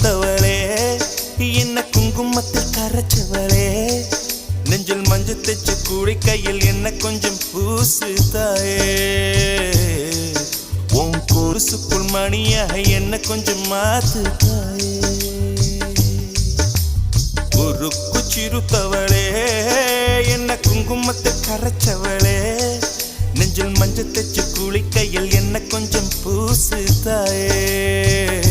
சிறுத்தவளே என்ன குங்குமத்தில் கரைச்சவளே நெஞ்சில் மஞ்சள் தைச்சு கூடி கையில் என்ன கொஞ்சம் பூசு தாயே உன் கொலுசுக்குள் மணியாக என்ன கொஞ்சம் மாத்து தாயே உருக்கு சிறுத்தவளே என்ன குங்குமத்தை கரைச்சவளே நெஞ்சில் மஞ்சள் தைச்சு கூலி கையில் என்ன கொஞ்சம் பூசு தாயே